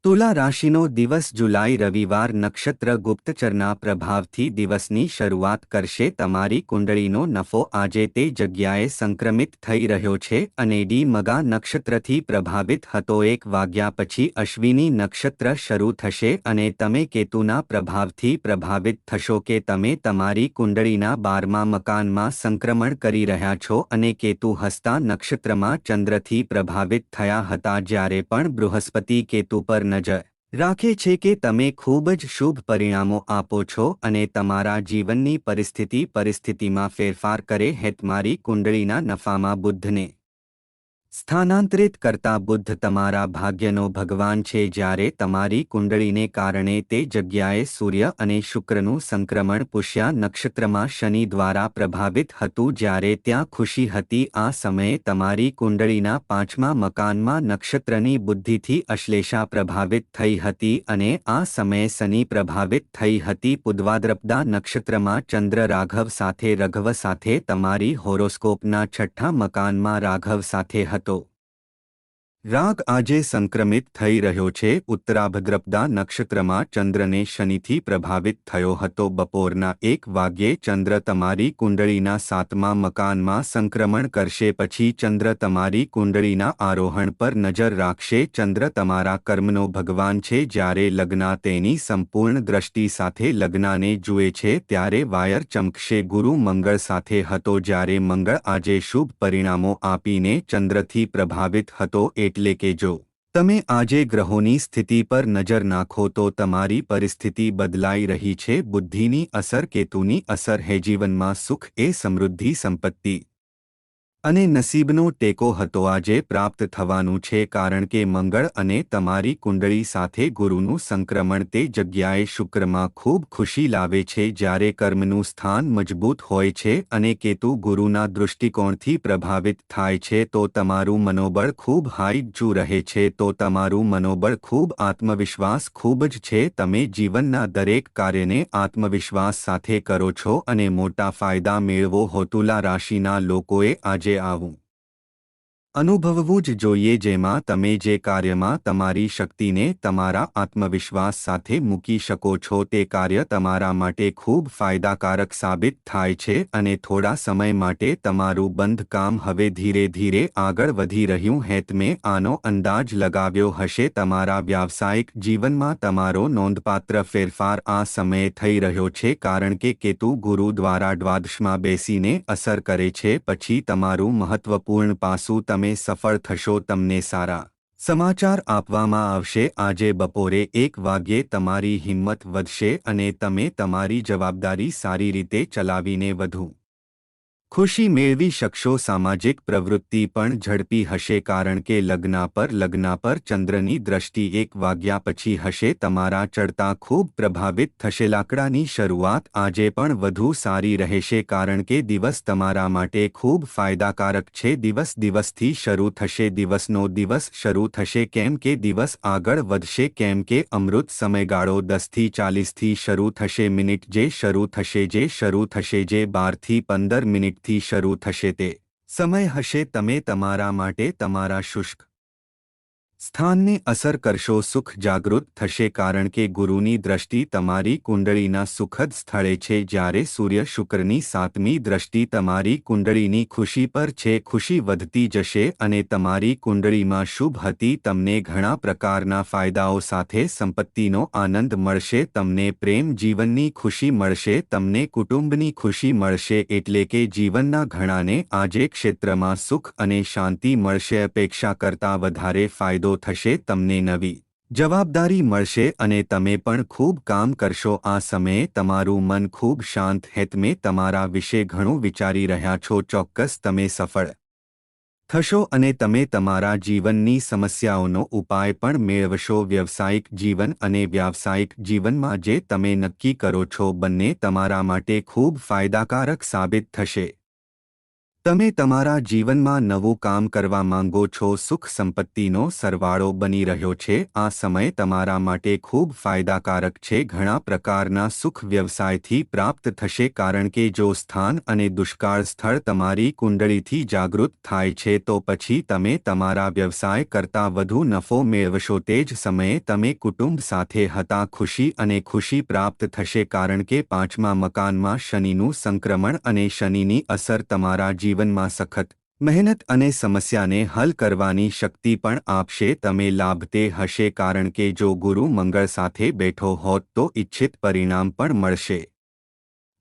तुला राशिनो दिवस जुलाई रविवार नक्षत्र गुप्तचરના પ્રભાવથી દિવસની શરૂઆત કરશે। તમારી કુંડળીનો નફો આજે તે જગ્યાએ સંક્રમિત થઈ રહ્યો છે અને ડી મગા નક્ષત્રથી પ્રભાવિત હતો। 1 વાગ્યા પછી અશ્વિની નક્ષત્ર શરૂ થશે અને તમે કેતુના પ્રભાવથી પ્રભાવિત થશો કે તમે તમારી કુંડળીના 12મા મકાનમાં સંક્રમણ કરી રહ્યા છો અને કેતુ હસ્તા નક્ષત્રમાં ચંદ્રથી પ્રભાવિત થયા હતા। જ્યારે પણ બૃહસ્પતિ કેતુ પર નજર રાખે છે કે તમે ખૂબ જ શુભ પરિણામો આપો છો અને તમારા જીવનની પરિસ્થિતિમાં ફેરફાર કરે છે। તમારી કુંડળીના નફામાં બુદ્ધને સ્થાનાંતરિત કરતા બુદ્ધ તમારા ભાગ્યનો ભગવાન છે। જ્યારે તમારી કુંડળીને કારણે તે જગ્યાએ સૂર્ય અને શુક્રનું સંક્રમણ પુષ્યા નક્ષત્રમાં શનિ દ્વારા પ્રભાવિત હતું। જ્યારે ત્યાં ખુશી હતી, આ સમયે તમારી કુંડળીના 5મા મકાનમાં નક્ષત્રની બુદ્ધિથી અશ્લેષા પ્રભાવિત થઈ હતી અને આ સમયે શનિ પ્રભાવિત થઈ હતી। પૂર્વાદ્રપદા નક્ષત્રમાં ચંદ્ર રાઘવ સાથે તમારી હોરોસ્કોપના 6ઠા મકાનમાં રાઘવ સાથે હતો। રાગ આજે સંક્રમિત થઈ રહ્યો છે। ઉત્તરાભદ્રપદા નક્ષત્રમાં ચંદ્રને શનિથી પ્રભાવિત થયો હતો। બપોરના 1 વાગ્યે ચંદ્ર તમારી કુંડળીના 7મા મકાનમાં સંક્રમણ કરશે। પછી ચંદ્ર તમારી કુંડળીના આરોહણ પર નજર રાખશે। ચંદ્ર તમારા કર્મનો ભગવાન છે। જ્યારે લગ્ન તેની સંપૂર્ણ દ્રષ્ટિ સાથે લગ્નને જુએ છે ત્યારે વાયર ચમકશે। ગુરુ મંગળ સાથે હતો। જ્યારે મંગળ આજે શુભ પરિણામો આપીને ચંદ્રથી પ્રભાવિત હતો। એટલે કે જો તમે આજે ગ્રહોની સ્થિતિ પર નજર નાખો તો તમારી પરિસ્થિતિ બદલાઈ રહી છે। બુદ્ધિની અસર, કેતુની અસર હે। જીવનમાં સુખ એ સમૃદ્ધિ, સંપત્તિ અને નસીબનો ટેકો હતો આજે પ્રાપ્ત થવાનું છે કારણ કે મંગળ અને તમારી કુંડળી સાથે ગુરુનું સંક્રમણ તે જગ્યાએ શુક્રમાં ખૂબ ખુશી લાવે છે। જ્યારે કર્મનું સ્થાન મજબૂત હોય છે અને કેતુ ગુરુના દૃષ્ટિકોણથી પ્રભાવિત થાય છે તો તમારું મનોબળ ખૂબ હાઈ રહે છે। તો તમારું મનોબળ ખૂબ આત્મવિશ્વાસ ખૂબ જ છે। તમે જીવનના દરેક કાર્યને આત્મવિશ્વાસ સાથે કરો છો અને મોટા ફાયદા મેળવો છો। તુલા રાશિના લોકોએ આજે આવું અનુભવવું જ જોઈએ જેમાં તમે જે કાર્યમાં તમારી શક્તિને તમારા આત્મવિશ્વાસ સાથે મૂકી શકો છો તે કાર્ય તમારા માટે ખૂબ ફાયદાકારક સાબિત થાય છે અને થોડા સમય માટે તમારું બંધ કામ હવે ધીરે ધીરે આગળ વધી રહ્યું છે। તમે આનો અંદાજ લગાવ્યો હશે। તમારા વ્યાવસાયિક જીવનમાં તમારો નોંધપાત્ર ફેરફાર આ સમયે થઈ રહ્યો છે કારણ કે કેતુ ગુરુ દ્વારા દ્વાદશમાં બેસીને અસર કરે છે। પછી તમારું મહત્વપૂર્ણ પાસું તમે સફળ થશો। તમને સારા સમાચાર આપવામાં આવશે। આજે બપોરે 1 વાગ્યે તમારી હિંમત વધશે અને તમે તમારી જવાબદારી સારી રીતે ચલાવીને વધુ ખુશી મેળવી શકશો। સામાજિક પ્રવૃત્તિ પણ ઝડપી હશે કારણ કે લગ્ન પર ચંદ્રની દ્રષ્ટિ 1 વાગ્યા પછી હશે। તમારા ચડતા ખૂબ પ્રભાવિત થશે। લાકડાની શરૂઆત આજે પણ વધુ સારી રહેશે કારણ કે દિવસ તમારા માટે ખૂબ ફાયદાકારક છે। દિવસથી શરૂ થશે। દિવસનો દિવસ શરૂ થશે કેમ કે દિવસ આગળ વધશે કેમ કે અમૃત સમયગાળો 10થી 40થી શરૂ થશે। મિનિટ જે શરૂ થશે જે 12 થી 15 મિનિટ થી શરૂ થશે તે સમય હશે તમે તમારા માટે તમારા શુષ્ક સ્થાનને અસર કરશો। સુખ જાગૃત થશે કારણ કે ગુરુની દ્રષ્ટિ તમારી કુંડળીના સુખદ સ્થળે છે। જ્યારે સૂર્ય શુક્રની 7મી દ્રષ્ટિ તમારી કુંડળીની ખુશી પર છે। ખુશી વધતી જશે અને તમારી કુંડળીમાં શુભ હતી। તમને ઘણા પ્રકારના ફાયદાઓ સાથે સંપત્તિનો આનંદ મળશે। તમને પ્રેમ જીવનની ખુશી મળશે। તમને કુટુંબની ખુશી મળશે। એટલે કે જીવનના ઘણાને આજે ક્ષેત્રમાં સુખ અને શાંતિ મળશે। અપેક્ષા કરતાં વધારે ફાયદો થશે। તમને નવી જવાબદારી મળશે અને તમે પણ ખૂબ કામ કરશો। આ સમયે તમારું મન ખૂબ શાંત છે। તમે તમારા વિશે ઘણું વિચારી રહ્યા છો। ચોક્કસ તમે સફળ થશો અને તમે તમારા જીવનની સમસ્યાઓનો ઉપાય પણ મેળવશો। વ્યવસાયિક જીવન અને વ્યાવસાયિક જીવનમાં જે તમે નક્કી કરો છો બંને તમારા માટે ખૂબ ફાયદાકારક સાબિત થશે। તમે તમારા જીવનમાં નવું કામ કરવા માંગો છો, સુખ સંપત્તિનો સરવાળો બની રહ્યો છે। આ સમય તમારા માટે ખૂબ ફાયદાકારક છે। ઘણા પ્રકારના સુખ વ્યવસાયથી પ્રાપ્ત થશે, કારણ કે જો સ્થાન અને દુષ્કાળ સ્થળ તમારી કુંડળીથી જાગૃત થાય છે તો પછી તમે તમારા વ્યવસાય કરતાં વધુ નફો મેળવશો। તે જ સમયે તમે કુટુંબ સાથે હતા ખુશી અને ખુશી પ્રાપ્ત થશે, કારણ કે પાંચમા મકાનમાં શનિનું સંક્રમણ અને શનિની અસર તમારા જીવનમાં સખત મહેનત અને સમસ્યાને હલ કરવાની શક્તિ પણ આપશે। તમે લાભતે હશે, કારણ કે જો ગુરુ મંગળ સાથે બેઠો હોત તો ઇચ્છિત પરિણામ પણ મળશે।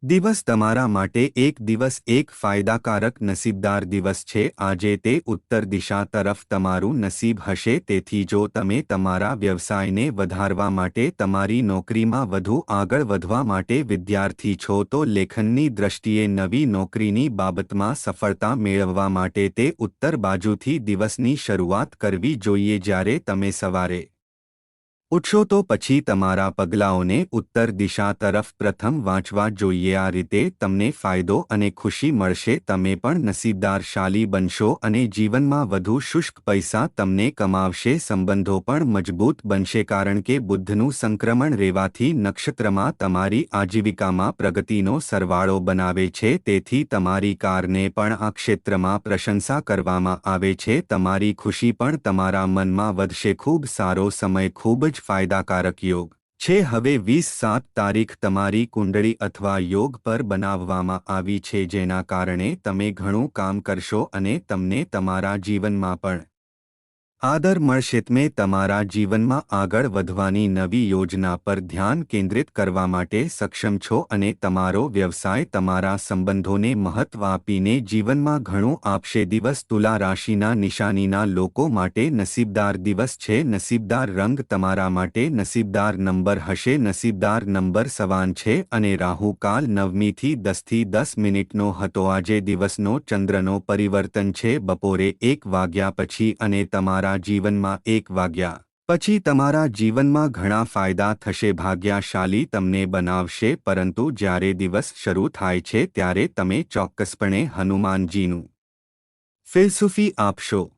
દિવસ તમારા માટે એક દિવસ એક ફાયદાકારક નસીબદાર દિવસ છે। આજે તે ઉત્તર દિશા તરફ તમારું નસીબ હશે। તેથી જો તમે તમારા વ્યવસાયને વધારવા માટે, તમારી નોકરીમાં વધુ આગળ વધવા માટે વિદ્યાર્થી છો તો લેખનની દ્રષ્ટિએ નવી નોકરીની બાબતમાં સફળતા મેળવવા માટે તે ઉત્તર બાજુથી દિવસની શરૂઆત કરવી જોઈએ। જ્યારે તમે સવારે ઉઠશો તો પછી તમારા પગલાઓને ઉત્તર દિશા તરફ પ્રથમ વાંચવા જોઈએ। આ રીતે તમને ફાયદો અને ખુશી મળશે। તમે પણ નસીબદારશાળી બનશો અને જીવનમાં વધુ શુષ્ક પૈસા તમને કમાવશે। સંબંધો પણ મજબૂત બનશે, કારણ કે બુધનું સંક્રમણ રહેવાથી નક્ષત્રમાં તમારી આજીવિકામાં પ્રગતિનો સરવાળો બનાવે છે। તેથી તમારી કારને પણ આ ક્ષેત્રમાં પ્રશંસા કરવામાં આવે છે। તમારી ખુશી પણ તમારા મનમાં વધશે। ખૂબ સારો સમય, ખૂબ જ ફાયદાકારક યોગ છે। હવે 20-7 તારીખ તમારી કુંડળી અથવા યોગ પર બનાવવામાં આવી છે, જેના કારણે તમે ઘણું કામ કરશો અને તમને તમારા જીવનમાં પણ આદર મળશે। તમે તમારા જીવનમાં આગળ વધવાની નવી યોજના પર ધ્યાન કેન્દ્રિત કરવા માટે સક્ષમ છો અને તમારો વ્યવસાય તમારા સંબંધોને મહત્વ આપીને જીવનમાં ઘણું આપશે। દિવસ તુલા રાશિના નિશાનીના લોકો માટે નસીબદાર દિવસ છે। નસીબદાર રંગ તમારા માટે નસીબદાર નંબર હશે। નસીબદાર નંબર 54 છે અને રાહુ કાલ 9 થી 10 મિનિટનો હતો। આજે દિવસનો ચંદ્રનો પરિવર્તન છે બપોરે 1 વાગ્યા પછી અને તમારા જીવનમાં 1 વાગ્યા પછી તમારા જીવનમાં ઘણા ફાયદા થશે। ભાગ્યશાળી તમને બનાવશે, પરંતુ જ્યારે દિવસ શરૂ થાય છે ત્યારે તમે ચોક્કસપણે હનુમાનજીનું ફિલસૂફી આપશો।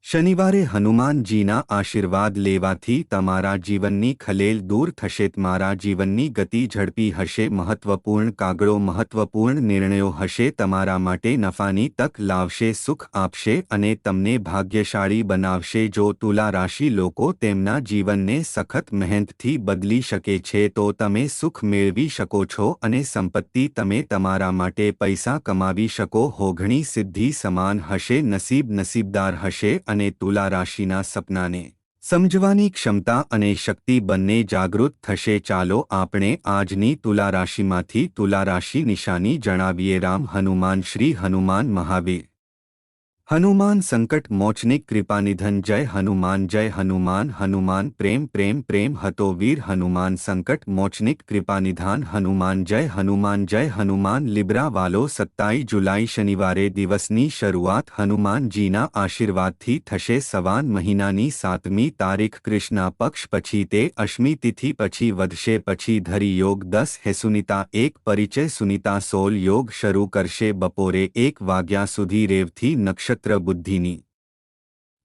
શનિવારે હનુમાનજીના આશીર્વાદ લેવાથી તમારા જીવનની ખલેલ દૂર થશે। તમારા જીવનની ગતિ ઝડપી હશે। મહત્વપૂર્ણ કાગળો, મહત્વપૂર્ણ નિર્ણયો હશે। તમારા માટે નફાની તક લાવશે, સુખ આપશે અને તમને ભાગ્યશાળી બનાવશે। જો તુલા રાશિ લોકો તેમના જીવનને સખત મહેનતથી બદલી શકે છે તો તમે સુખ મેળવી શકો છો અને સંપત્તિ તમે તમારા માટે પૈસા કમાવી શકો છો। ઘણી સિદ્ધિ સમાન હશે। નસીબ નસીબદાર હશે અને તુલા રાશિના સપનાને સમજવાની ક્ષમતા અને શક્તિ બંને જાગૃત થશે। ચાલો આપણે આજની તુલા રાશિમાંથી તુલા રાશિ નિશાની જણાવીએ। રામ હનુમાન, શ્રી હનુમાન મહાવીર હનુમાન સંકટ મોચનિક કૃપાનિધન, જય હનુમાન, જય હનુમાન। હનુમાન પ્રેમ પ્રેમ પ્રેમ હતો વીર, હનુમાન સંકટ મોચનિક કૃપાનિધાન, હનુમાન જય હનુમાન, જય હનુમાન। લિબ્રા વાલો 27 જુલાઈ શનિવારે દિવસની શરૂઆત હનુમાનજીના આશીર્વાદથી થશે। સવાન મહિનાની 7મી તારીખ કૃષ્ણ પક્ષ પછી તે અષ્મી તિથિ પછી વધશે। પછી ધરી યોગ 10 હે સુનીતા 1 પરિચય, સુનીતા 16 યોગ શરૂ કરશે બપોરે 1 વાગ્યા સુધી। રેવથી નક્ષત્ર બુદ્ધિની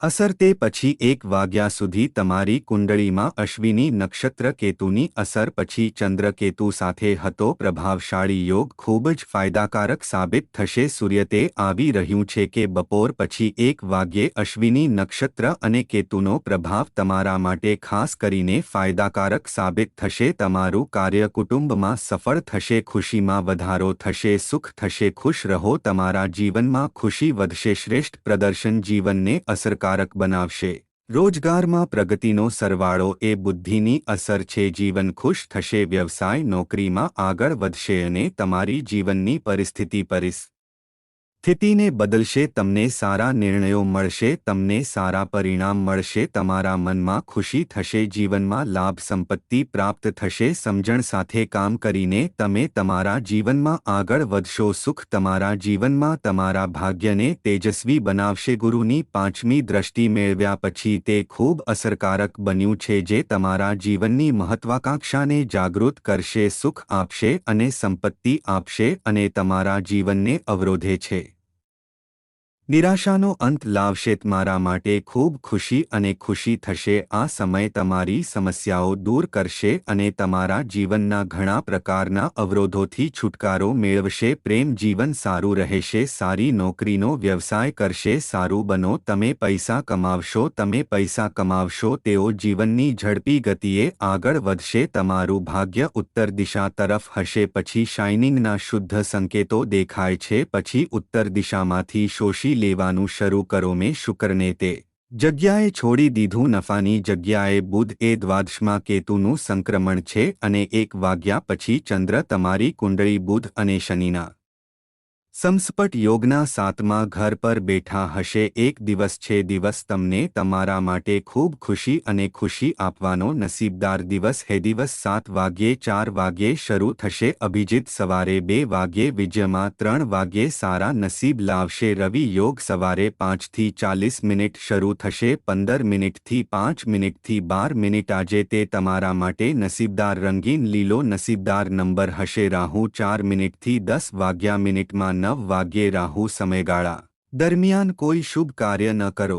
અસર, તે પછી 1 વાગ્યા સુધી તમારી કુંડળીમાં અશ્વિની નક્ષત્ર કેતુની અસર, પછી ચંદ્ર કેતુ સાથે હતો પ્રભાવશાળી યોગ, ખૂબ જ ફાયદાકારક સાબિત થશે। સૂર્ય તે આવી રહ્યું છે કે બપોર પછી 1 વાગ્યે અશ્વિની નક્ષત્ર અને કેતુનો પ્રભાવ તમારા માટે ખાસ કરીને ફાયદાકારક સાબિત થશે। તમારું કાર્ય કુટુંબમાં સફળ થશે, ખુશીમાં વધારો થશે, સુખ થશે। ખુશ રહો, તમારા જીવનમાં ખુશી વધશે। શ્રેષ્ઠ પ્રદર્શન જીવનને અસરકારક બનાવશે। રોજગારમાં પ્રગતિનો સરવાળો એ બુદ્ધિની અસર છે। જીવન ખુશ થશે, વ્યવસાય નોકરીમાં આગળ વધશે અને તમારી જીવનની સ્થિતિને બદલશે। તમને સારા નિર્ણયો મળશે, તમને સારા પરિણામ મળશે, તમારા મનમાં ખુશી થશે, જીવનમાં લાભ સંપત્તિ પ્રાપ્ત થશે। સમજણ સાથે કામ કરીને તમે તમારા જીવનમાં આગળ વધશો। સુખ તમારા જીવનમાં તમારા ભાગ્યને તેજસ્વી બનાવશે। ગુરુની 5મી દ્રષ્ટિ મેળવ્યા પછી તે ખૂબ અસરકારક બન્યું છે, જે તમારા જીવનની મહત્વાકાંક્ષાને જાગૃત કરશે, સુખ આપશે અને સંપત્તિ આપશે અને તમારા જીવનને અવરોધે છે નિરાશાનો અંત લાવશે. તમારા માટે ખૂબ ખુશી અને ખુશી થશે. આ સમય તમારી સમસ્યાઓ દૂર કરશે અને તમારા જીવનના ઘણા પ્રકારના અવરોધોથી છુટકારો મેળવશે. પ્રેમ જીવન સારું રહેશે. સારી નોકરીનો વ્યવસાય કરશે. સારું બનો. તમે પૈસા કમાવશો. તમે પૈસા કમાવશો. તેઓ જીવનની ઝડપી ગતિએ આગળ વધશે. તમારું ભાગ્ય ઉત્તર દિશા તરફ હશે. પછી શાઇનિંગના શુદ્ધ સંકેતો દેખાય છે. પછી ઉત્તર દિશામાંથી શોષી લેવાનું શરૂ કરો. મેં શુક્રને તે જગ્યાએ છોડી દીધું. નફાની જગ્યાએ બુધ. એ દ્વાદશમાં કેતુનું સંક્રમણ છે અને 1 વાગ્યા પછી ચંદ્ર તમારી કુંડળી બુધ અને શનિના સમસ્પટ યોગના 7મા ઘર પર બેઠા હશે. એક દિવસ છે. દિવસ તમને તમારા માટે ખૂબ ખુશી અને ખુશી આપવાનો નસીબદાર દિવસ હે. દિવસ 7 વાગ્યે 4 વાગ્યે શરૂ થશે. અભિજીત સવારે 2 વાગ્યે. વિજયમાં 3 વાગ્યે સારા નસીબ લાવશે. રવિ યોગ સવારે 5 થી 40 મિનિટ શરૂ થશે. 15 મિનિટથી 5 મિનિટથી 12 મિનિટ. આજે તે તમારા માટે નસીબદાર રંગીન લીલો નસીબદાર નંબર હશે. રાહુ 4 મિનિટથી 10 વાગ્યા. મિનિટમાં 9 વાગ્યે. રાહુ સમયગાળા દરમિયાન કોઈ શુભ કાર્ય ન કરો.